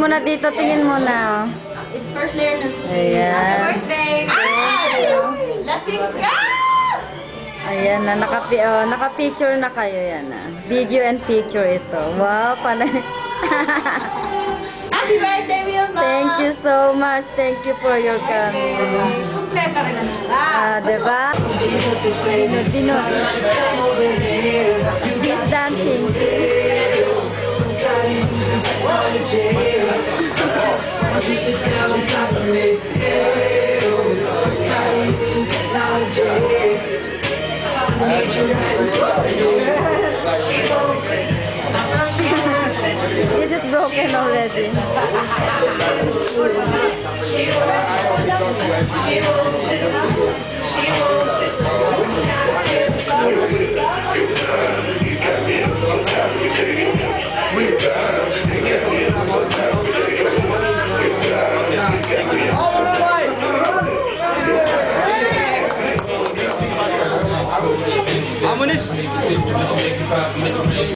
Tingin mo na dito, tingin mo na. It's first layer na. Ayan. Happy birthday! Lasing ka! Ayan na, naka-picture na kayo yan na. Video and picture ito. Wow, panay. Happy birthday, Wilma! Thank you so much. Thank you for your coming. Kompleto rin ang sarap. Diba? Dino. He's dancing. This is broken already. I'm on this.